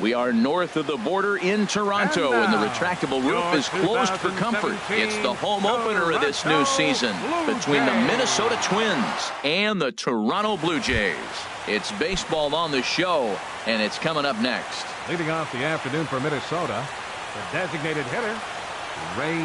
We are north of the border in Toronto, and the retractable roof is closed for comfort. It's the home opener of this new season between the Minnesota Twins and the Toronto Blue Jays. It's baseball on the show, and it's coming up next. Leading off the afternoon for Minnesota, the designated hitter, Ray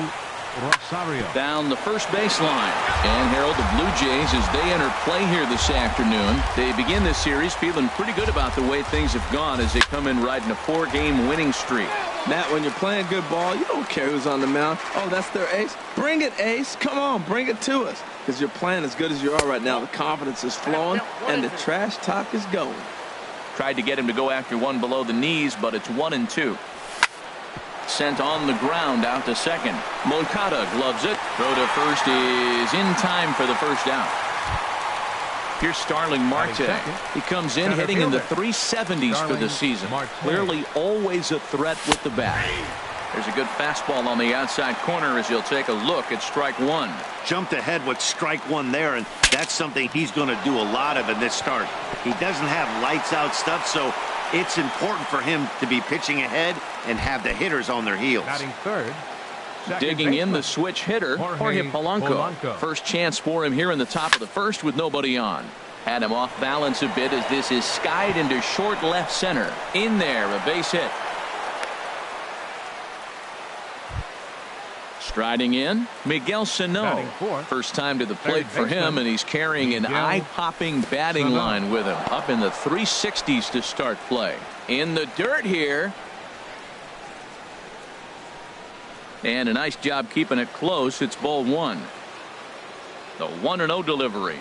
Rosario. Down the first baseline. And Harold, the Blue Jays, as they enter play here this afternoon, they begin this series feeling pretty good about the way things have gone as they come in riding a 4-game winning streak. Matt, when you're playing good ball, you don't care who's on the mound. Oh, that's their ace. Bring it, ace. Come on, bring it to us. Because you're playing as good as you are right now. The confidence is flowing, and the trash talk is going. Tried to get him to go after one below the knees, but it's 1-2. Sent on the ground out to second. Moncada gloves it. Throw to first is in time for the first out. Here's Starling Marte. He comes in hitting in the 370s for the season. Clearly always a threat with the bat. There's a good fastball on the outside corner as he'll take a look at strike one. Jumped ahead with strike one there, and that's something he's going to do a lot of in this start. He doesn't have lights out stuff, so it's important for him to be pitching ahead and have the hitters on their heels. Batting third. Digging in the switch hitter, Jorge Polanco. First chance for him here in the top of the first with nobody on. Had him off balance a bit as this is skied into short left center. In there, a base hit. Striding in, Miguel Sano. First time to the plate for him, and he's carrying an eye-popping batting line with him. Up in the 360s to start play. In the dirt here. And a nice job keeping it close. It's ball one. The 1-0 delivery.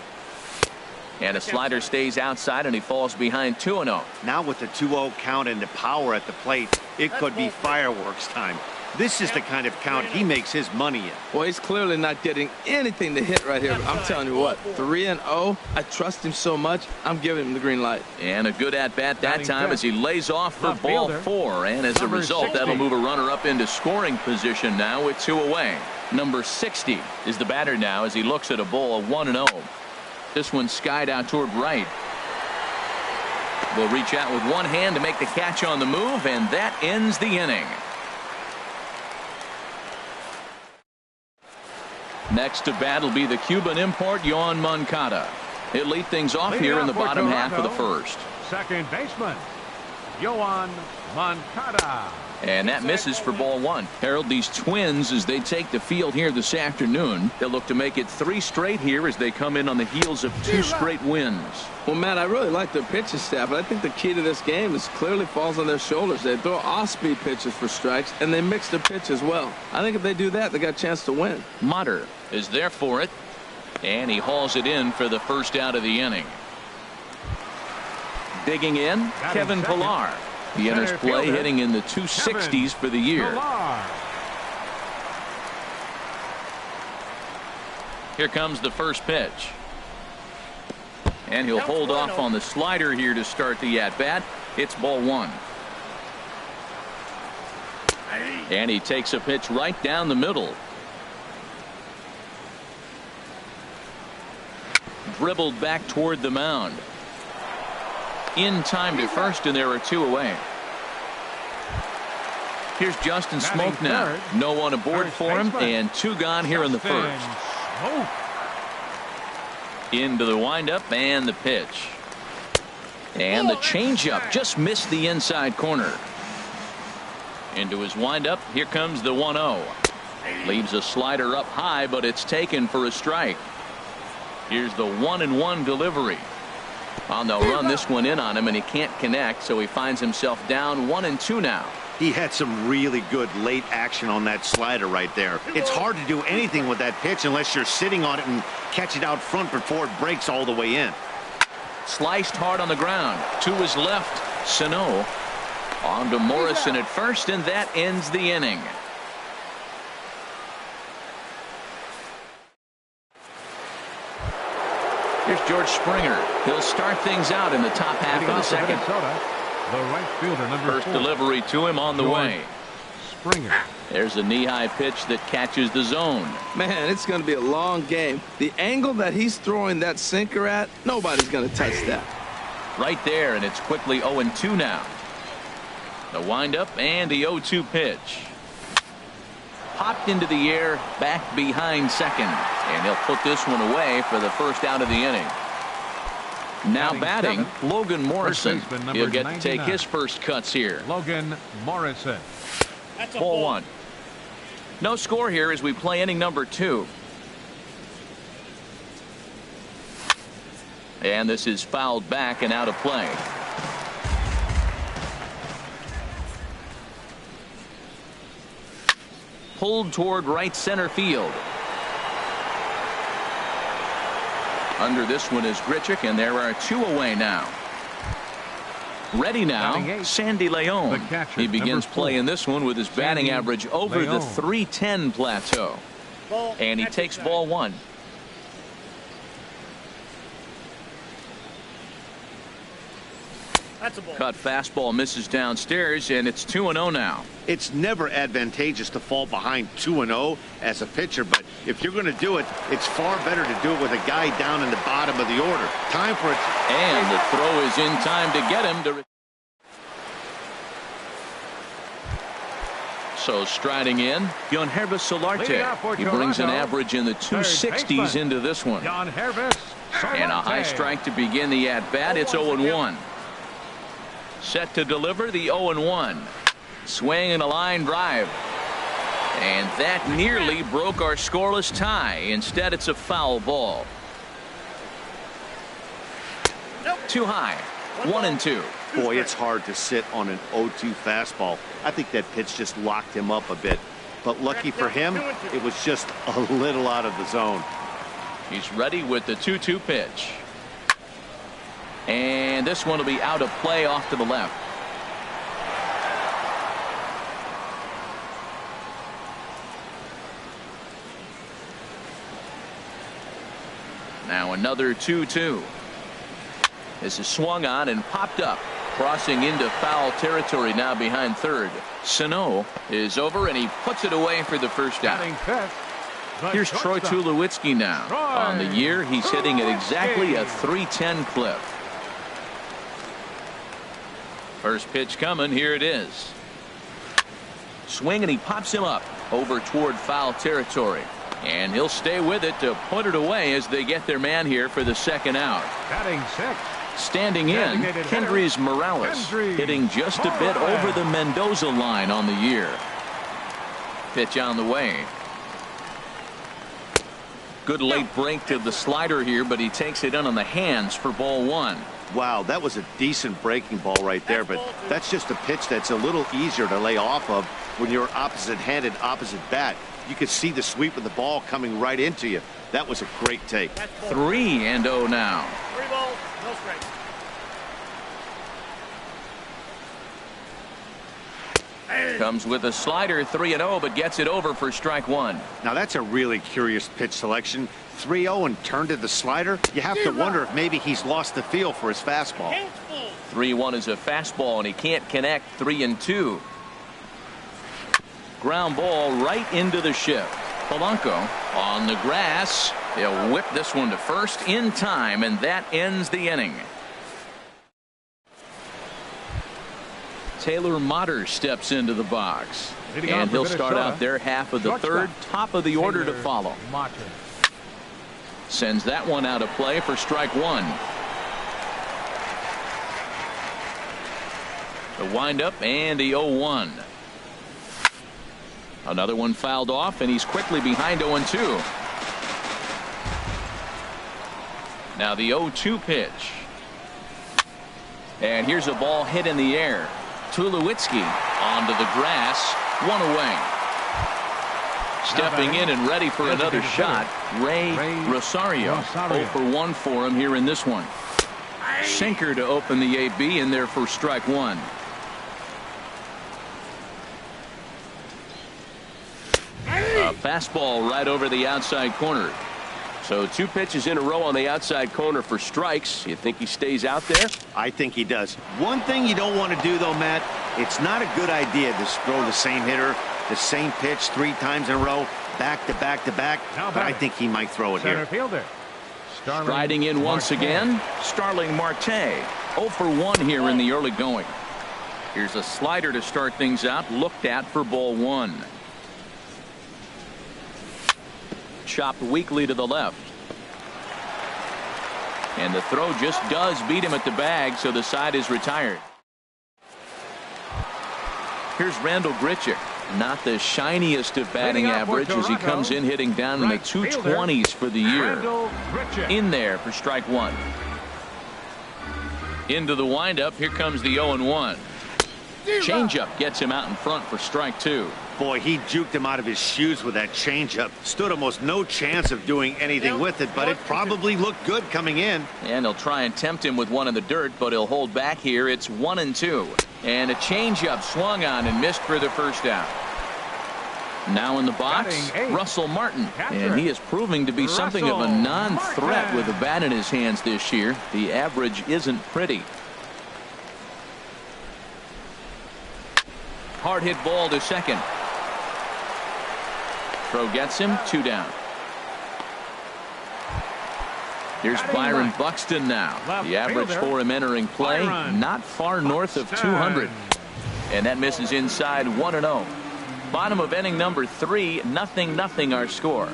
And a slider stays outside, and he falls behind 2-0. Now with the 2-0 count and the power at the plate, it could be fireworks time. This is the kind of count he makes his money in. Well, he's clearly not getting anything to hit right here. I'm telling you what, 3-0. I trust him so much, I'm giving him the green light. And a good at-bat that time as he lays off for ball four. And as a result, that'll move a runner up into scoring position now with 2 away. Number 60 is the batter now as he looks at a ball 1-0. This one skied out toward right. Will reach out with one hand to make the catch on the move, and that ends the inning. Next to bat will be the Cuban import, Yoan Moncada. He'll lead things off here in the bottom half of the first. Second baseman, Yoan Moncada. And that misses for ball one. Harold, these Twins, as they take the field here this afternoon, they'll look to make it 3 straight here as they come in on the heels of 2 straight wins. Well, Matt, I really like their pitching staff, but I think the key to this game is clearly falls on their shoulders. They throw off-speed pitches for strikes, and they mix the pitch as well. I think if they do that, they got a chance to win. Motter is there for it, and he hauls it in for the first out of the inning. Digging in, Kevin Pillar. He enters play hitting in the 260s for the year. Here comes the first pitch. And he'll hold off on the slider here to start the at-bat. It's ball one. And he takes a pitch right down the middle. Dribbled back toward the mound. In time to first, and there are 2 away. Here's Justin Smoke now. No one aboard for him, and 2 gone here in the first. Into the windup and the pitch. And the changeup just missed the inside corner. Into his windup. Here comes the 1-0. Leaves a slider up high, but it's taken for a strike. Here's the 1-1 delivery. Well, they'll run this one in on him, and he can't connect, so he finds himself down 1-2 now. He had some really good late action on that slider right there. It's hard to do anything with that pitch unless you're sitting on it and catch it out front before it breaks all the way in. Sliced hard on the ground. To his left, Sano. On to Morrison at first, and that ends the inning. Here's George Springer. He'll start things out in the top half of the second. The right fielder, number First 4. delivery to him on the way. Springer. There's a knee-high pitch that catches the zone. Man, it's going to be a long game. The angle that he's throwing that sinker at, nobody's going to touch that. Right there, and it's quickly 0-2 now. The windup and the 0-2 pitch. Popped into the air, back behind second. And he'll put this one away for the first out of the inning. Now batting, Logan Morrison. He'll get to take his first cuts here. Logan Morrison. Ball one. No score here as we play inning number 2. And this is fouled back and out of play. Pulled toward right center field. Under this one is Grichuk, and there are 2 away now. Ready now, Sandy Leon. He begins playing this one with his batting average over the .310 plateau. And he takes ball 1. Cut fastball misses downstairs, and it's 2-0 now. It's never advantageous to fall behind 2-0 as a pitcher, but if you're going to do it, it's far better to do it with a guy down in the bottom of the order. Time for it. And the throw is in time to get him to. So striding in, Yonhervis Solarte. He brings an average in the 260s into this one. And a high strike to begin the at-bat. It's 0-1. Set to deliver the 0-1. Swing and a line drive. And that nearly broke our scoreless tie. Instead, it's a foul ball. Too high. 1-2. Boy, it's hard to sit on an 0-2 fastball. I think that pitch just locked him up a bit. But lucky for him, it was just a little out of the zone. He's ready with the 2-2 pitch. And this one will be out of play off to the left. Now another 2-2. This is swung on and popped up. Crossing into foul territory now behind third. Sano is over, and he puts it away for the first out. Here's Troy Tulowitzki now. On the year, he's hitting at exactly a .310 clip. First pitch coming. Here it is. Swing, and he pops him up over toward foul territory. And he'll stay with it to put it away as they get their man here for the second out. Batting 6. Standing in, Kendrys Morales, hitting just a bit over the Mendoza line on the year. Pitch on the way. Good late break to the slider here, but he takes it in on the hands for ball 1. Wow, that was a decent breaking ball right there, but that's just a pitch that's a little easier to lay off of when you're opposite-handed, opposite bat. You could see the sweep of the ball coming right into you. That was a great take. 3-0 now. 3 balls, no strikes. Comes with a slider, 3-0, but gets it over for strike 1. Now that's a really curious pitch selection. 3-0 and turned to the slider. You have to wonder if maybe he's lost the feel for his fastball. 3-1 is a fastball, and he can't connect. 3-2. Ground ball right into the shift. Polanco on the grass. They'll whip this one to first in time, and that ends the inning. Taylor Motter steps into the box, and he'll start out their half of the third. Top of the order to follow. Sends that one out of play for strike 1. The windup and the 0-1. Another one fouled off, and he's quickly behind 0-2. Now the 0-2 pitch. And here's a ball hit in the air. Tulowitzki onto the grass, 1 away. Stepping in and ready for another shot, Ray Rosario. 0 for 1 for him here in this one. Sinker to open the AB, and there for strike 1. A fastball right over the outside corner. So 2 pitches in a row on the outside corner for strikes. You think he stays out there? I think he does. One thing you don't want to do, though, Matt, it's not a good idea to throw the same hitter, the same pitch 3 times in a row, back to back to back. But I think he might throw it here. Fielder. Striding in once again, Starling Marte. 0 for 1 here in the early going. Here's a slider to start things out, looked at for ball one. Chopped weakly to the left. And the throw just does beat him at the bag, so the side is retired. Here's Randall Grichuk. Not the shiniest of batting average as he comes in hitting down in the 220s for the year. In there for strike one. Into the windup. Here comes the 0-1. Changeup gets him out in front for strike two. Boy, he juked him out of his shoes with that changeup. Stood almost no chance of doing anything with it, but it probably looked good coming in. And he'll try and tempt him with one in the dirt, but he'll hold back here. It's 1-2. And a changeup swung on and missed for the first out. Now in the box, Russell Martin. And he is proving to be something of a non-threat with a bat in his hands this year. The average isn't pretty. Hard hit ball to second. Throw gets him, 2 down. Here's Byron Buxton now. The average for him entering play, not far north of 200. And that misses inside, 1-0. Bottom of inning number 3, 0-0 our score.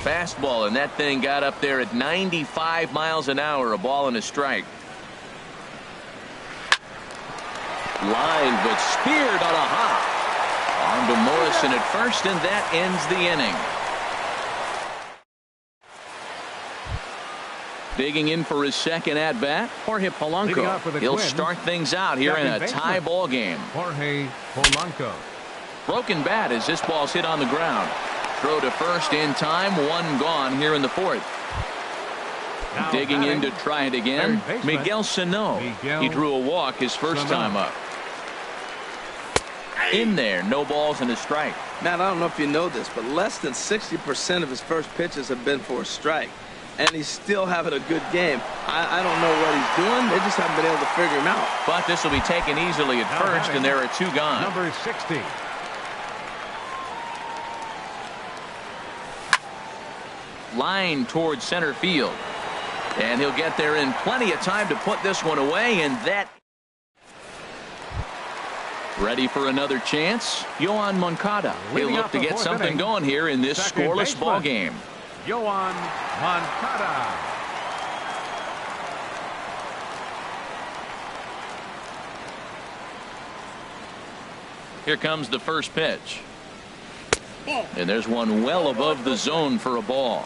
Fastball, and that thing got up there at 95 miles an hour, a ball and a strike. Line, but speared on a hop. On to Morrison at first, and that ends the inning. Digging in for his second at-bat, Jorge Polanco. He'll start things out here in a tie ball game. Jorge Polanco. Broken bat as this ball's hit on the ground. Throw to first in time, 1 gone here in the 4th. Now digging in to try it again, Miguel Sano. He drew a walk his first time up. In there, no balls and a strike. Matt, I don't know if you know this, but less than 60% of his first pitches have been for a strike. And he's still having a good game. I don't know what he's doing. They just haven't been able to figure him out. But this will be taken easily at first, and there are 2 gone. Number 60. Line towards center field. And he'll get there in plenty of time to put this one away, and that... Ready for another chance? Yoan Moncada. He'll look to get something going here in this scoreless ball game. Yoan Moncada. Here comes the first pitch. And there's one well above the zone for a ball.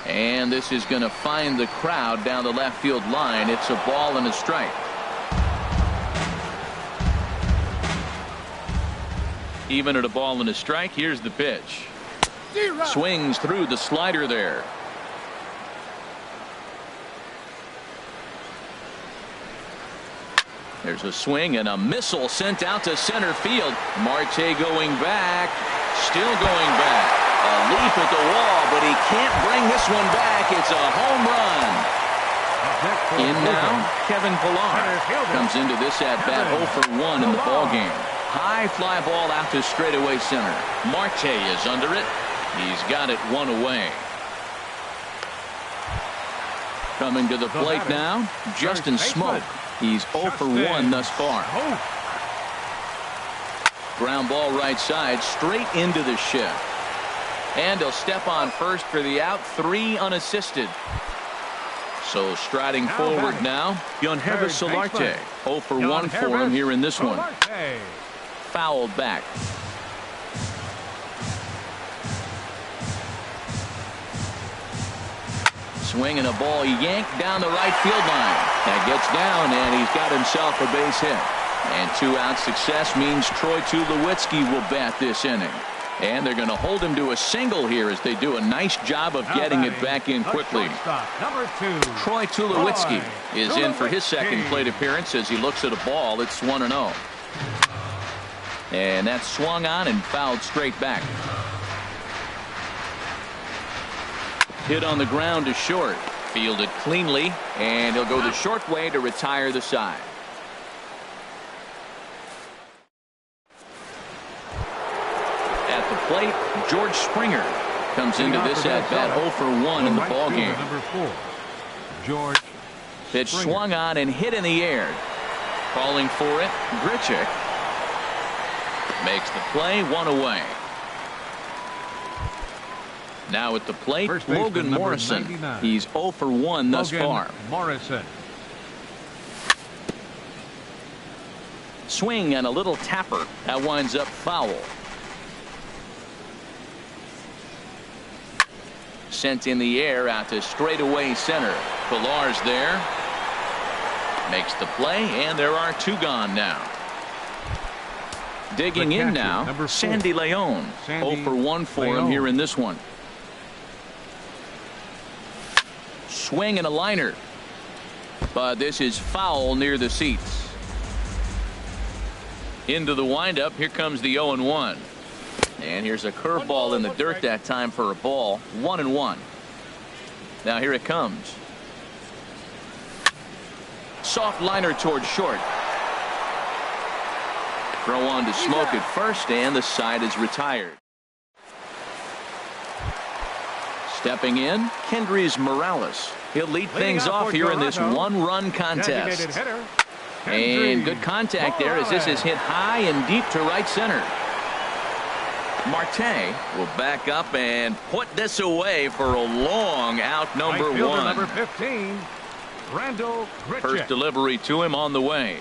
And this is going to find the crowd down the left field line. It's a ball and a strike. Even at a ball and a strike, here's the pitch. Swings through the slider there. There's a swing and a missile sent out to center field. Marte going back. Still going back. A leap at the wall, but he can't bring this one back. It's a home run. In now, Kevin Pillar comes into this at-bat 0 for 1 in the ballgame. High fly ball out to straightaway center. Marte is under it. He's got it 1 away. Coming to the plate now, Justin Smoke. He's 0 for 1 thus far. Ground ball right side, straight into the shift. And he'll step on first for the out, 3 unassisted. So striding forward now, Yangervis Solarte. 0 for 1 for him here in this one. Fouled back. Swinging a ball yanked down the right field line. That gets down, and he's got himself a base hit. And 2-out success means Troy Tulowitzki will bat this inning. And they're going to hold him to a single here as they do a nice job of getting it back in quickly. Number 2. Troy Tulowitzki is in for his second plate appearance as he looks at a ball. It's 1-0. And that's swung on and fouled straight back. Hit on the ground to short. Fielded cleanly, and he'll go the short way to retire the side. At the plate, George Springer comes into this at bat 0 for 1 in the ballgame. George Pitch Springer. swung on and hit in the air. Calling for it, Grichuk. Makes the play, 1 away. Now at the plate, First baseman, Logan number Morrison. 99. He's 0 for 1 thus Logan far. Morrison. Swing and a little tapper. That winds up foul. Sent in the air out to straightaway center. Pilar's there. Makes the play, and there are 2 gone now. Digging in catcher, now, number 4. Sandy Leon. Sandy 0 for 1 for him Leon. here in this one. Swing and a liner. But this is foul near the seats. Into the windup. Here comes the 0-1. And here's a curveball in the dirt that time for a ball. 1-1. Now here it comes. Soft liner towards short. Throw on to Smoke at first, and the side is retired. Stepping in, Kendrys Morales. He'll lead things off off for here in this Toronto. one-run Designated contest. hitter. And Kendrys good contact there as this is hit high and deep to right center. Marte will back up and put this away for a long out number Right fielder, 1. number 15, Randall Grichuk. First delivery to him on the way.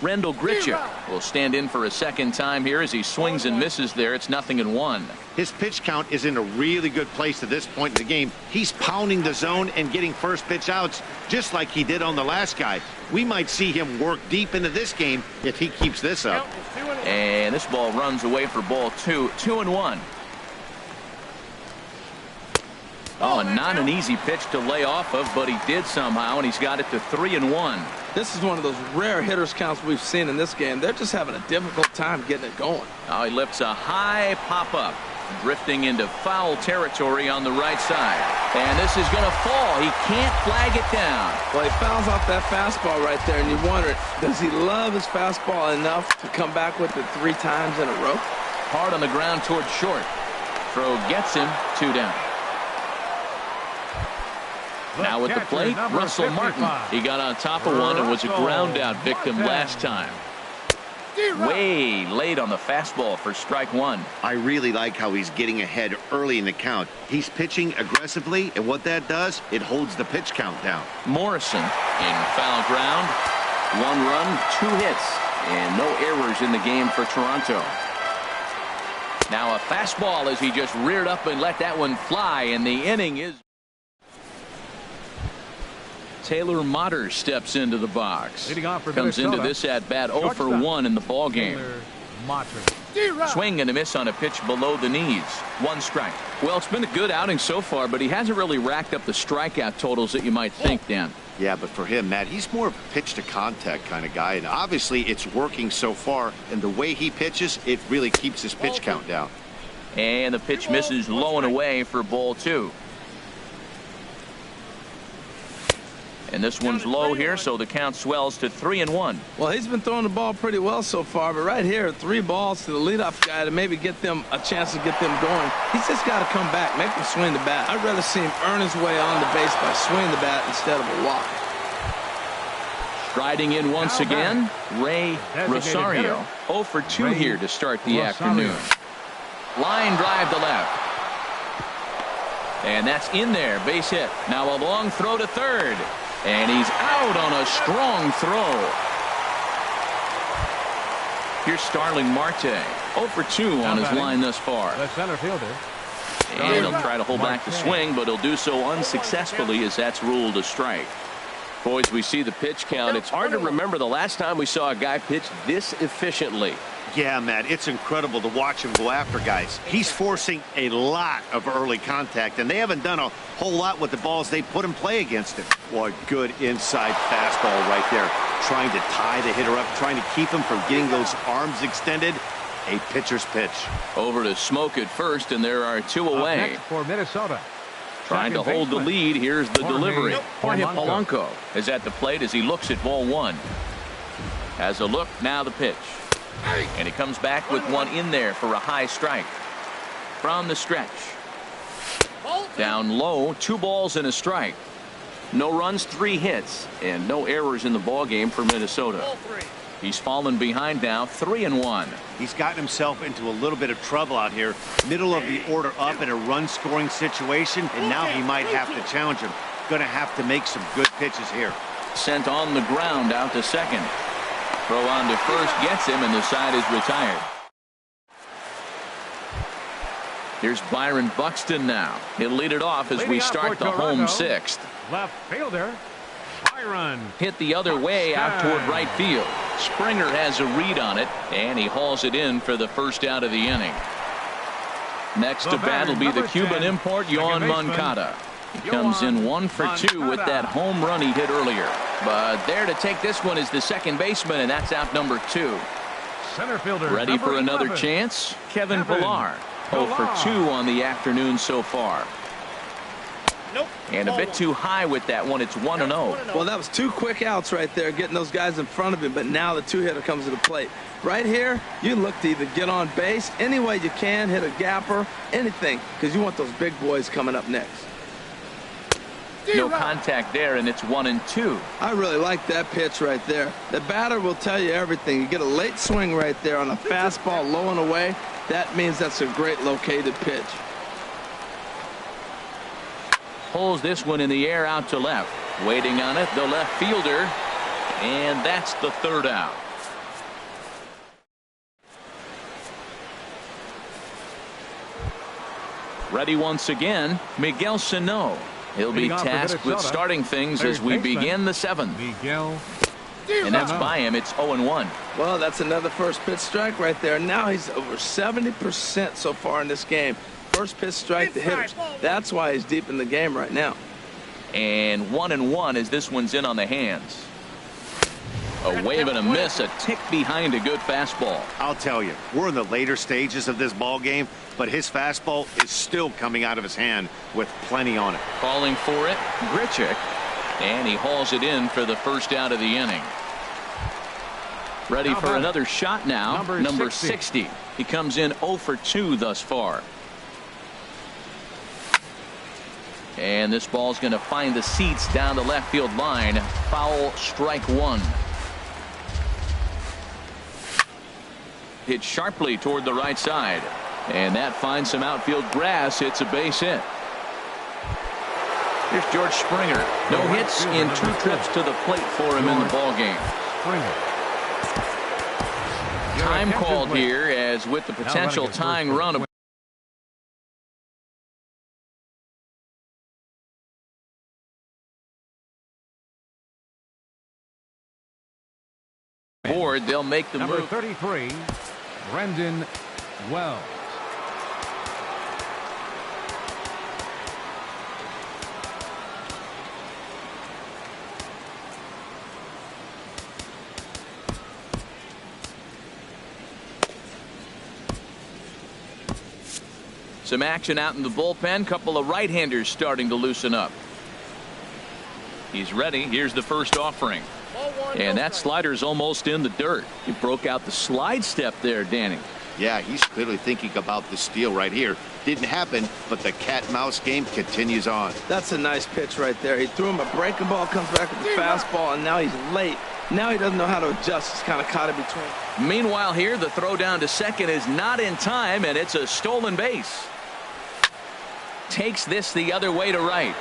Randall Grichuk will stand in for a second time here as he swings and misses there. It's 0-1. His pitch count is in a really good place at this point in the game. He's pounding the zone and getting first pitch outs just like he did on the last guy. We might see him work deep into this game if he keeps this up. And this ball runs away for ball 2. 2-1. Oh, not an easy pitch to lay off of, but he did somehow, and he's got it to 3-1. This is one of those rare hitters counts we've seen in this game. They're just having a difficult time getting it going. Now he lifts a high pop-up, drifting into foul territory on the right side. And this is going to fall. He can't flag it down. Well, he fouls off that fastball right there, and you wonder, does he love his fastball enough to come back with it 3 times in a row? Hard on the ground towards short. Throw gets him, 2 down. Now at the plate, Russell Martin. He got on top of one and was a ground out victim last time. Way late on the fastball for strike 1. I really like how he's getting ahead early in the count. He's pitching aggressively, and what that does, it holds the pitch count down. Morrison in foul ground. 1 run, 2 hits, and no errors in the game for Toronto. Now a fastball as he just reared up and let that one fly, and the inning is. Taylor Motter steps into the box. Leading off for Comes into Minnesota. this at bat 0 for Shortstop. 1 in the ball game. Taylor Motter. Swing and a miss on a pitch below the knees. 1 strike. Well, it's been a good outing so far, but he hasn't really racked up the strikeout totals that you might think, Dan. Yeah, but for him, Matt, he's more of a pitch to contact kind of guy, and obviously it's working so far, and the way he pitches, it really keeps his pitch count down. And the pitch misses low and away for ball 2. And this one's low here, so the count swells to 3-1. Well, he's been throwing the ball pretty well so far, but right here, 3 balls to the leadoff guy to maybe get them a chance to get them going. He's just got to come back, make him swing the bat. I'd rather see him earn his way on the base by swinging the bat instead of a walk. Striding in once again, Ray Designated Rosario. hitter. 0 for 2 Ray here to start the Rosario. afternoon. Line drive to left. And that's in there, base hit. Now a long throw to third. And he's out on a strong throw. Here's Starling Marte. 0 for 2 on his line thus far. The center fielder. And he'll try to hold back the swing, but he'll do so unsuccessfully as that's ruled a strike. Boys, we see the pitch count. It's hard to remember the last time we saw a guy pitch this efficiently. Yeah, Matt, it's incredible to watch him go after guys. He's forcing a lot of early contact, and they haven't done a whole lot with the balls they put in play against him. Boy, good inside fastball right there. Trying to tie the hitter up, trying to keep him from getting those arms extended. A pitcher's pitch. Over to Smoke at first, and there are 2 Up away. next for Minnesota. Trying to Second hold the baseman. lead. Here's the Jorge delivery. Jorge Polanco. Polanco is at the plate as he looks at ball 1. Has a look, now the pitch. And he comes back with one in there for a high strike. From the stretch. Down low, 2 balls and a strike. No runs, 3 hits, and no errors in the ball game for Minnesota. He's fallen behind now, 3-1. He's gotten himself into a little bit of trouble out here. Middle of the order up in a run-scoring situation, and now he might have to challenge him. Going to have to make some good pitches here. Sent on the ground out to second. Throw on to first gets him, and the side is retired. Here's Byron Buxton now. He'll lead it off as we start the home 6th. Left fielder, Byron. Hit the other way out toward right field. Springer has a read on it, and he hauls it in for the first out of the inning. Next to bat will be the Cuban import, Yoan Moncada. He comes in 1 for 2 with that home run he hit earlier. But there to take this one is the second baseman, and that's out number 2. Center fielder. Ready for another chance? Kevin Pillar. 0 for 2 on the afternoon so far. And a bit too high with that one. It's 1-0. Well, that was 2 quick outs right there, getting those guys in front of him, but now the 2-hitter comes to the plate. Right here, you look to either get on base any way you can, hit a gapper, anything, because you want those big boys coming up next. No contact there, and it's 1-2. I really like that pitch right there. The batter will tell you everything. You get a late swing right there on a fastball low and away. That means that's a great located pitch. Pulls this one in the air out to left. Waiting on it, the left fielder. And that's the 3rd out. Ready once again, Miguel Sano. He'll be tasked with starting things as we begin the 7th. Miguel. And that's by him. It's 0-1. Well, that's another first pitch strike right there. Now he's over 70% so far in this game. First pitch strike to hitters. That's why he's deep in the game right now. And 1-1 as this one's in on the hands. A wave and a miss, a tick behind a good fastball. I'll tell you, we're in the later stages of this ball game, but his fastball is still coming out of his hand with plenty on it. Calling for it, Grichuk, and he hauls it in for the first out of the inning. Ready for another shot now, number 60. He comes in 0 for 2 thus far. And this ball's going to find the seats down the left field line. Foul, strike 1. Hit sharply toward the right side. And that finds some outfield grass. It's a base hit. Here's George Springer. No hits in 2 trips to the plate for him in the ball game. Time called here as with the potential tying run. Board, they'll make the Number move. 33, Brendan Wells. Some action out in the bullpen. Couple of right-handers starting to loosen up. He's ready. Here's the first offering. And that slider's almost in the dirt. He broke out the slide step there, Danny. Yeah, he's clearly thinking about the steal right here. Didn't happen, but the cat-mouse game continues on. That's a nice pitch right there. He threw him a breaking ball, comes back with the fastball, and now he's late. Now he doesn't know how to adjust. He's kind of caught in between. Meanwhile here, the throw down to second is not in time, and it's a stolen base. Takes this the other way to right.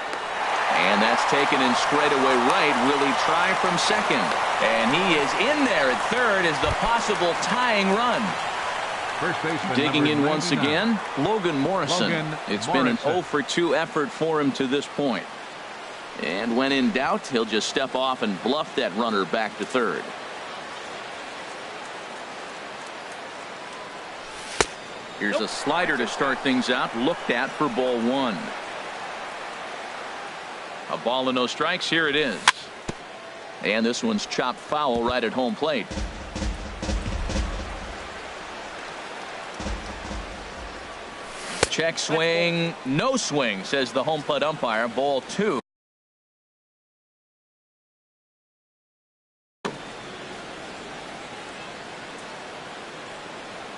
And that's taken in straightaway right. Will he try from second? And he is in there at third as the possible tying run. First baseman, digging in 99. once again, Logan Morrison. It's been an 0 for 2 effort for him to this point. And when in doubt, he'll just step off and bluff that runner back to third. Here's a slider to start things out, looked at for ball 1. A ball and no strikes. Here it is. And this one's chopped foul right at home plate. Check swing, no swing, says the home plate umpire. Ball 2.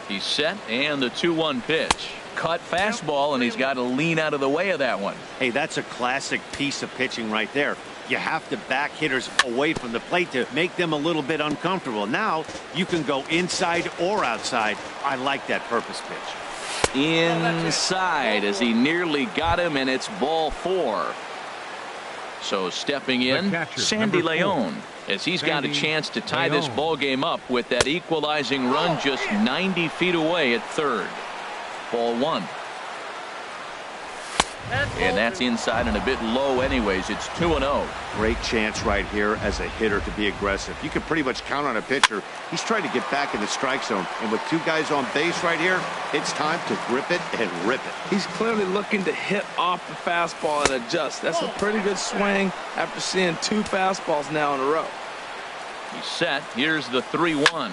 He's set, and the 2-1 pitch. Cut fastball, and he's got to lean out of the way of that one. Hey, that's a classic piece of pitching right there. You have to back hitters away from the plate to make them a little bit uncomfortable. Now you can go inside or outside. I like that purpose pitch. Inside as he nearly got him, and it's ball 4. So stepping in, catcher, Sandy number 4. Leon, as he's got a Sandy chance to tie this Leon. ball game up with that equalizing run just 90 feet away at third. Ball 1. And that's inside and a bit low anyways. It's 2-0. Great chance right here as a hitter to be aggressive. You can pretty much count on a pitcher. He's trying to get back in the strike zone. And with 2 guys on base right here, it's time to grip it and rip it. He's clearly looking to hit off the fastball and adjust. That's a pretty good swing after seeing 2 fastballs now in a row. He's set. Here's the 3-1.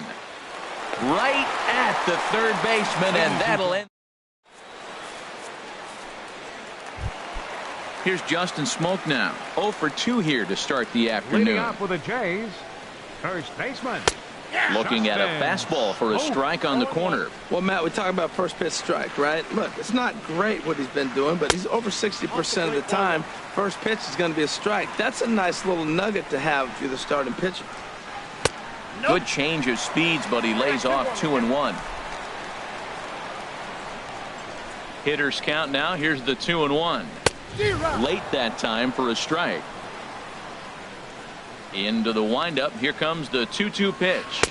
Right at the third baseman, and that'll end. Here's Justin Smoke now. 0 for 2 here to start the Leading afternoon. off with the Jays, first baseman. Looking at a Justin fastball for a strike on the corner. Well, Matt, we talk about first pitch strike, right? Look, it's not great what he's been doing, but he's over 60% of the time. First pitch is going to be a strike. That's a nice little nugget to have if you're the starting pitcher. Good change of speeds, but he lays off 2-1. Hitters count now. Here's the 2-1. Late that time for a strike. Into the windup. Here comes the 2-2 pitch.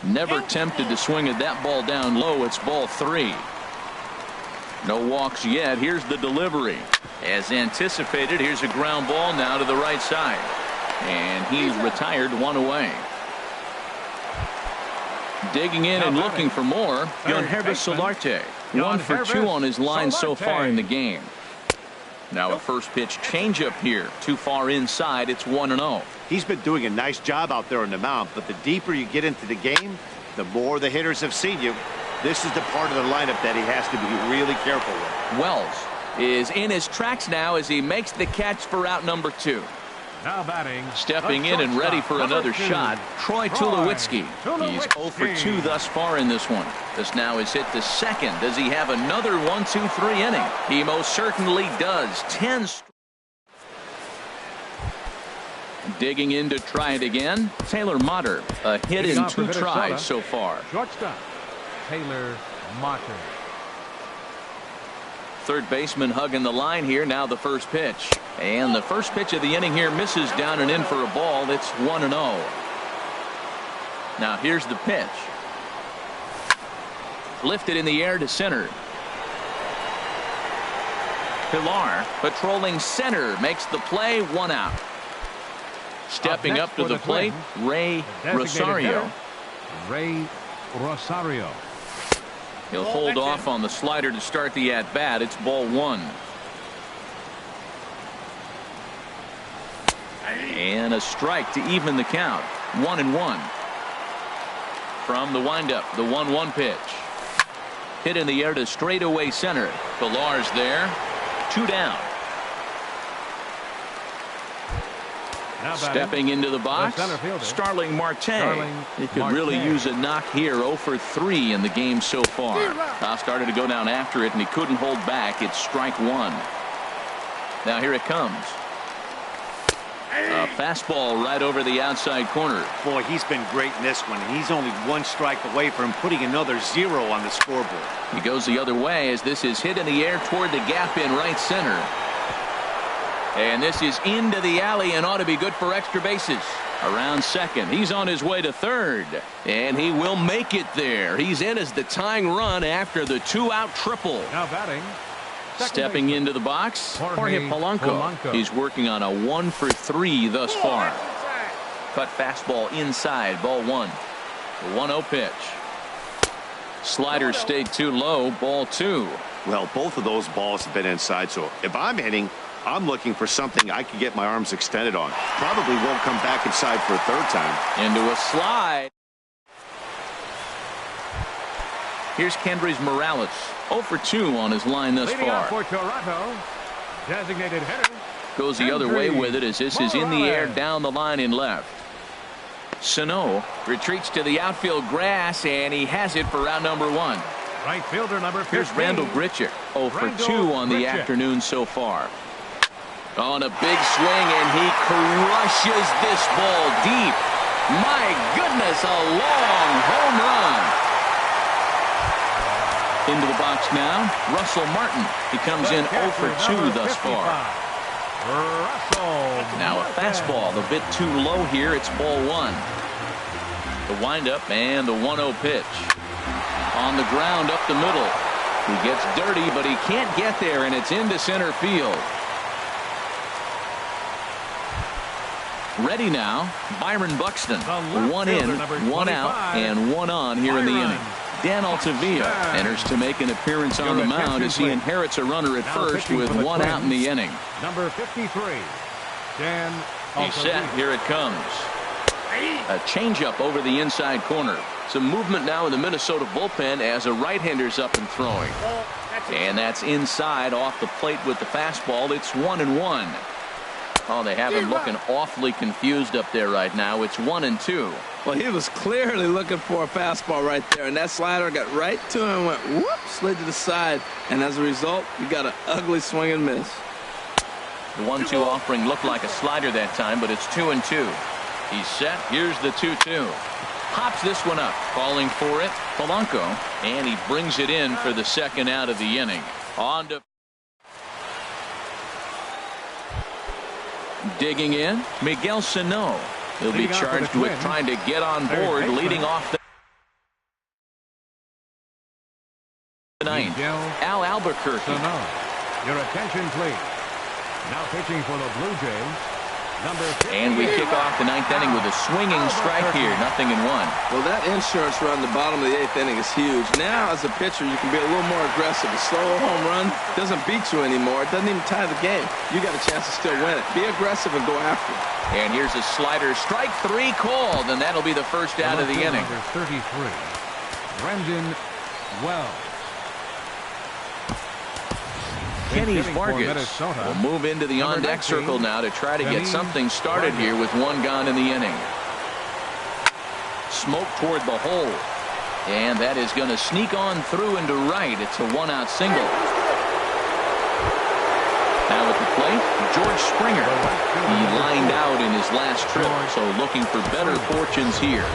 Never tempted to swing at that ball down low. It's ball 3. No walks yet. Here's the delivery. As anticipated, here's a ground ball now to the right side. And he's retired 1 away. Digging in and looking for more. Yangervis Solarte. 1 for 2 on his line so far in the game. Now a first pitch changeup here. Too far inside. It's 1-0. He's been doing a nice job out there on the mound, but the deeper you get into the game, the more the hitters have seen you. This is the part of the lineup that he has to be really careful with. Wells is in his tracks now as he makes the catch for out number 2. Now batting. Stepping in and ready for another shot, Troy Tulowitzki. He's 0 for 2 thus far in this one. This now is hit to second. Does he have another 1-2-3 inning? He most certainly does. 10. Digging in to try it again. Taylor Motter. A hit in 2 tries so far. Shortstop, Taylor Motter. Third baseman hugging the line here. Now the first pitch. And the first pitch of the inning here misses down and in for a ball. It's 1-0. Now here's the pitch. Lifted in the air to center. Pilar patrolling center makes the play. 1 out. Stepping up to the plate, Ray Rosario. Ray Rosario. He'll hold off on the slider to start the at-bat. It's ball 1. And a strike to even the count. 1-1. From the windup, the 1-1 pitch. Hit in the air to straightaway center. Pilar's there. 2 down. Stepping into the box, Starling Marte. He could really use a knock here. 0 for 3 in the game so far. Started to go down after it, and he couldn't hold back. It's strike 1. Now here it comes. A fastball right over the outside corner. Boy, he's been great in this one. He's only 1 strike away from putting another 0 on the scoreboard. He goes the other way as this is hit in the air toward the gap in right center. And this is into the alley and ought to be good for extra bases. Around second. He's on his way to third. And he will make it there. He's in as the tying run after the 2-out triple. Now batting. Stepping into the box, Jorge Polanco. He's working on a 1 for 3 thus far. Cut fastball inside, ball 1. The 1-0 pitch. Slider stayed too low, ball 2. Well, both of those balls have been inside, so if I'm hitting, I'm looking for something I can get my arms extended on. Probably won't come back inside for a third time. Into a slide. Here's Kendrys Morales. 0 for 2 on his line thus far. For Toronto, designated hitter. Goes the other way with it as this is in the air down the line in left. Sano retreats to the outfield grass, and he has it for round number 1. Right fielder number 15. Here's Randall Grichuk. 0 for 2 on the afternoon so far. On a big swing, and he crushes this ball deep. My goodness, a long home run. Into the box now, Russell Martin. He comes in 0 for 2 thus far. Now a fastball, a bit too low here. It's ball 1. The windup and the 1-0 pitch. On the ground up the middle. He gets dirty, but he can't get there, and it's into center field. Ready now, Byron Buxton. 1 in, 1 out, and 1 on here in the inning. Dan Altavilla enters to make an appearance on the mound as he inherits a runner at first with 1 out in the inning. Number 53, Dan Altavilla. He's set. Here it comes. A changeup over the inside corner. Some movement now in the Minnesota bullpen as a right-hander's up and throwing. And that's inside off the plate with the fastball. It's 1-1. Oh, they have him looking awfully confused up there right now. It's 1-2. Well, he was clearly looking for a fastball right there, and that slider got right to him and went whoop, slid to the side, and as a result, you got an ugly swing and miss. The 1-2 offering looked like a slider that time, but it's 2-2. He's set. Here's the 2-2. Pops this one up, calling for it, Polanco, and he brings it in for the second out of the inning. On to digging in, Miguel Sano. He'll be charged with trying to get on board, leading off the ninth. Al Albuquerque. Your attention, please. Now pitching for the Blue Jays. And we kick off the 9th inning with a swinging strike here, 0-1. Well, that insurance run the bottom of the 8th inning is huge. Now, as a pitcher, you can be a little more aggressive. A slow home run doesn't beat you anymore. It doesn't even tie the game. You got a chance to still win it. Be aggressive and go after it. And here's a slider, strike 3 called, and that'll be the first out of the inning. Number 33, Brendan Wells. Kenny Vargas will move into the on-deck circle now to try to get something started here with 1 gone in the inning. Smoke toward the hole. And that is going to sneak on through into right. It's a 1-out single. Now at the plate, George Springer. He lined out in his last trip, so looking for better fortunes here.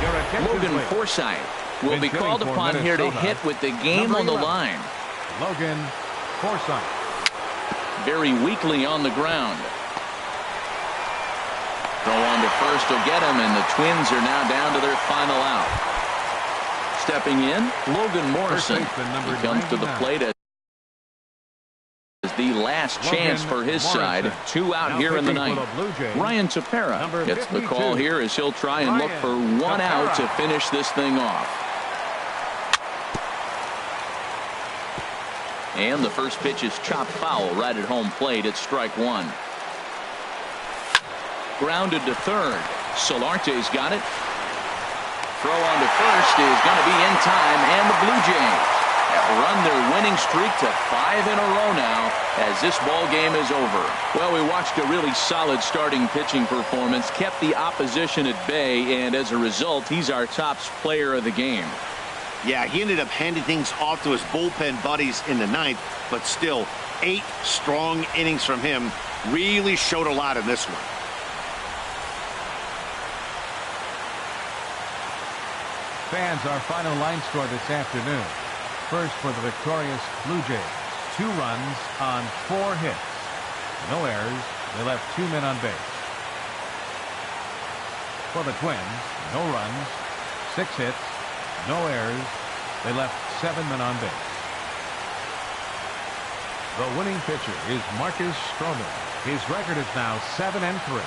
Logan Forsythe will be called upon here to hit with the game on the line. Logan Forsythe. Very weakly on the ground. Throw on to first will get him, and the Twins are now down to their final out. Stepping in, Logan Morrison. He comes to the plate as the last chance for his side. 2 out here in the 9th. Ryan Tepera gets the call here as he'll try and look for 1 out to finish this thing off. And the first pitch is chopped foul right at home plate. It's strike 1. Grounded to third. Solarte's got it. Throw on to first is going to be in time, and the Blue Jays have run their winning streak to 5 in a row now as this ball game is over. Well, we watched a really solid starting pitching performance, kept the opposition at bay, and as a result, he's our top player of the game. Yeah, he ended up handing things off to his bullpen buddies in the 9th, but still 8 strong innings from him. Really showed a lot in this one. Fans, our final line score this afternoon. First for the victorious Blue Jays. 2 runs on 4 hits. No errors. They left 2 men on base. For the Twins, no runs, 6 hits. No errors. They left 7 men on base. The winning pitcher is Marcus Stroman. His record is now 7-3.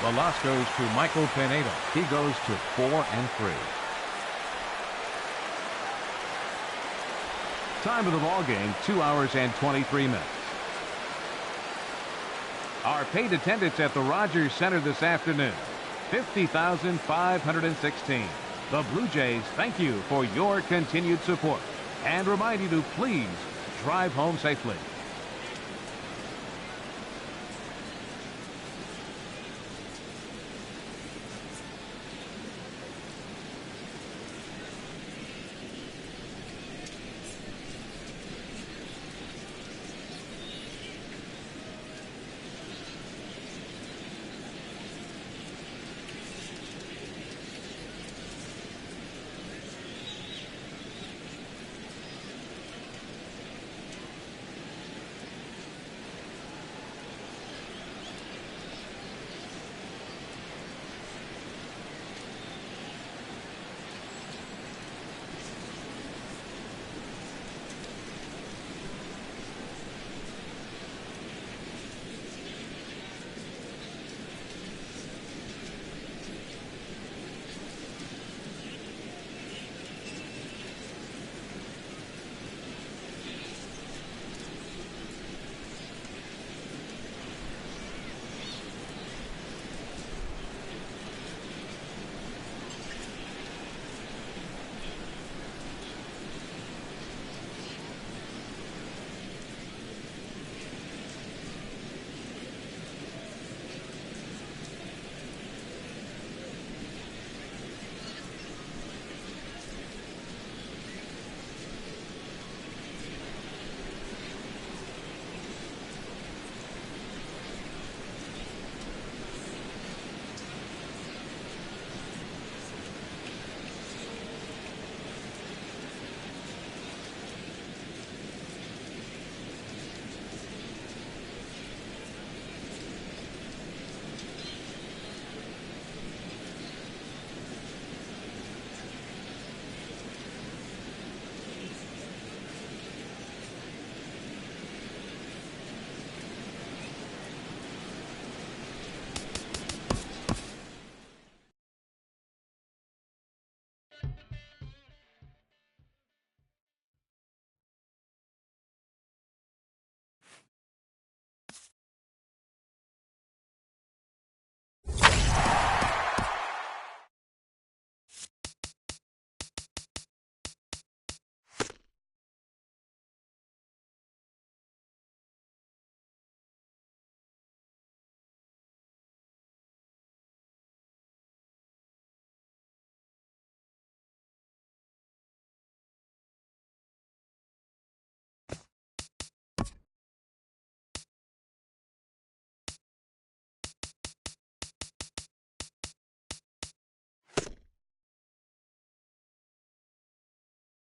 The loss goes to Michael Pineda. He goes to 4-3. Time of the ball game, 2 hours and 23 minutes. Our paid attendance at the Rogers Center this afternoon, 50,516. The Blue Jays thank you for your continued support and remind you to please drive home safely.